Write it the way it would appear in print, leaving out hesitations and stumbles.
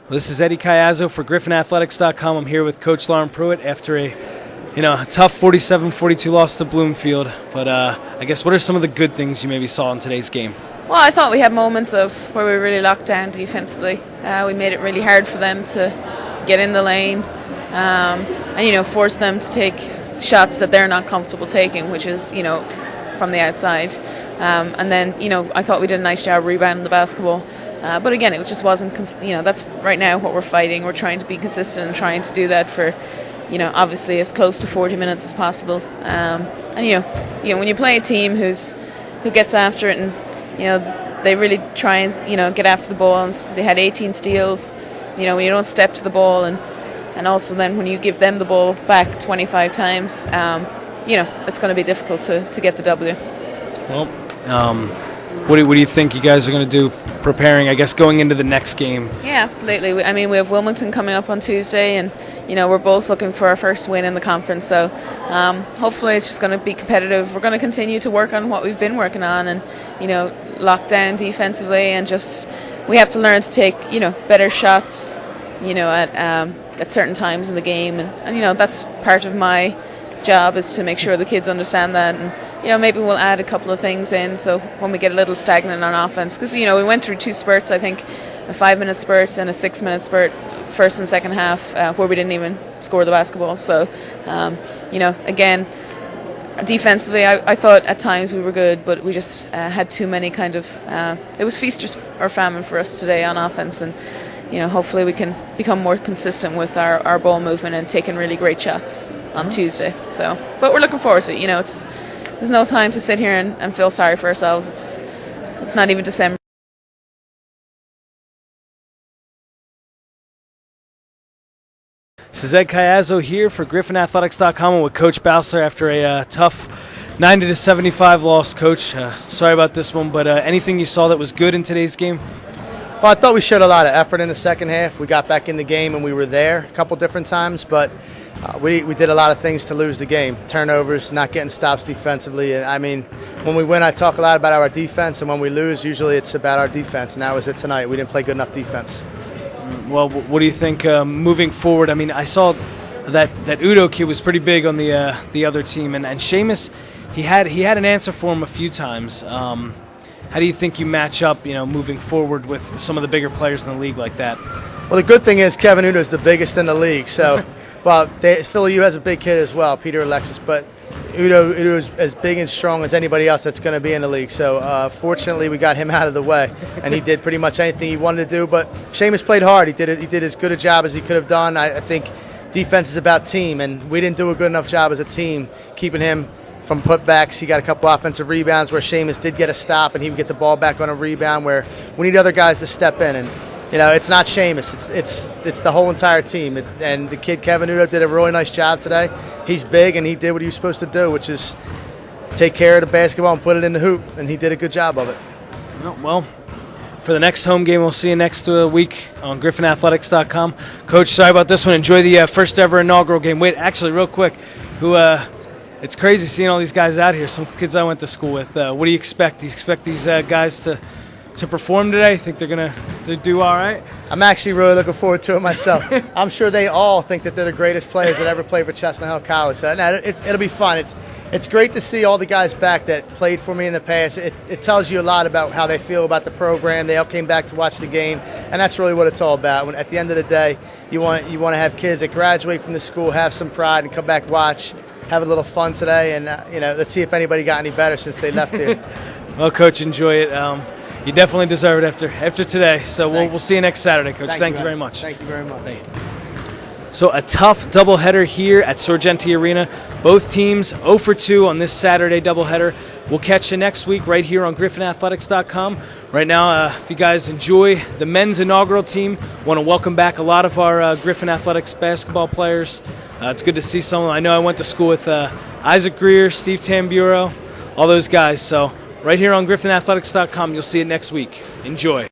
This is Eddie Cayazzo for GriffinAthletics.com. I'm here with Coach Lauren Pruitt after a tough 47-42 loss to Bloomfield. But I guess what are some of the good things you maybe saw in today's game? Well, I thought we had moments of where we really locked down defensively. We made it really hard for them to get in the lane and force them to take shots that they're not comfortable taking, which is from the outside. And then I thought we did a nice job rebounding the basketball. But again, it just wasn't. That's right now what we're fighting. We're trying to be consistent and trying to do that for obviously as close to 40 minutes as possible. And when you play a team who gets after it and they really try and get after the ball, and they had 18 steals. When you don't step to the ball, and also then when you give them the ball back 25 times, it's going to be difficult to get the W. Well, what do you think you guys are going to do preparing, I guess, going into the next game? Yeah, absolutely. We have Wilmington coming up on Tuesday, and we're both looking for our first win in the conference. So hopefully it's just going to be competitive. We're going to continue to work on what we've been working on, and lock down defensively, and just we have to learn to take better shots at certain times in the game, and that's part of my job, is to make sure the kids understand that. And maybe we'll add a couple of things in, so when we get a little stagnant on offense, because we went through two spurts, I think a 5-minute spurt and a 6-minute spurt, first and second half, where we didn't even score the basketball. So again, defensively I thought at times we were good, but we just had too many kind of it was feast or famine for us today on offense. And hopefully we can become more consistent with our ball movement and taking really great shots on Tuesday. So, but we're looking forward to it. There's no time to sit here and feel sorry for ourselves. It's not even December. This is Ed Cayazzo here for GriffinAthletics.com with Coach Bowsler after a tough 90-75 loss. Coach, sorry about this one, but anything you saw that was good in today's game? Well, I thought we showed a lot of effort in the second half. We got back in the game and we were there a couple different times, but we did a lot of things to lose the game. Turnovers, not getting stops defensively. And I mean, when we win, I talk a lot about our defense, and when we lose, usually it's about our defense. And that was it tonight. We didn't play good enough defense. Well, what do you think moving forward? I mean, I saw that Udo kid was pretty big on the other team, and Seamus, he had an answer for him a few times. How do you think you match up, moving forward with some of the bigger players in the league like that? Well, the good thing is Kevin Udo's the biggest in the league. So, well, Philly U has a big kid as well, Peter Alexis, but Udo is as big and strong as anybody else that's going to be in the league. So, fortunately, we got him out of the way, and he did pretty much anything he wanted to do. But Seamus played hard. He did as good a job as he could have done. I think defense is about team, and we didn't do a good enough job as a team keeping him from putbacks. He got a couple offensive rebounds where Seamus did get a stop, and he would get the ball back on a rebound, where we need other guys to step in. And it's not Seamus, it's the whole entire team. And the kid Kevin Udo did a really nice job today. He's big, and he did what he was supposed to do, which is take care of the basketball and put it in the hoop, and he did a good job of it. Well, for the next home game, we'll see you next week on GriffinAthletics.com. Coach, sorry about this one. Enjoy the first ever inaugural game. Wait, actually, real quick, it's crazy seeing all these guys out here, some kids I went to school with. What do you expect? Do you expect these guys to perform today? Think they're going to do all right? I'm actually really looking forward to it myself. I'm sure they all think that they're the greatest players that ever played for Chestnut Hill College. So, it'll be fun. It's great to see all the guys back that played for me in the past. It tells you a lot about how they feel about the program. They all came back to watch the game, and that's really what it's all about. When at the end of the day, you want to have kids that graduate from the school, have some pride, and come back watch. Have a little fun today, and let's see if anybody got any better since they left here. Well, Coach, enjoy it. You definitely deserve it after today. So we'll see you next Saturday, Coach. Thank you very much. Thank you very much. So a tough doubleheader here at Sorgenti Arena. Both teams 0 for 2 on this Saturday doubleheader. We'll catch you next week right here on GriffinAthletics.com. Right now, if you guys enjoy the men's inaugural team, want to welcome back a lot of our Griffin Athletics basketball players. It's good to see some of them. I know I went to school with Isaac Greer, Steve Tamburo, all those guys. So right here on GriffinAthletics.com, you'll see it next week. Enjoy.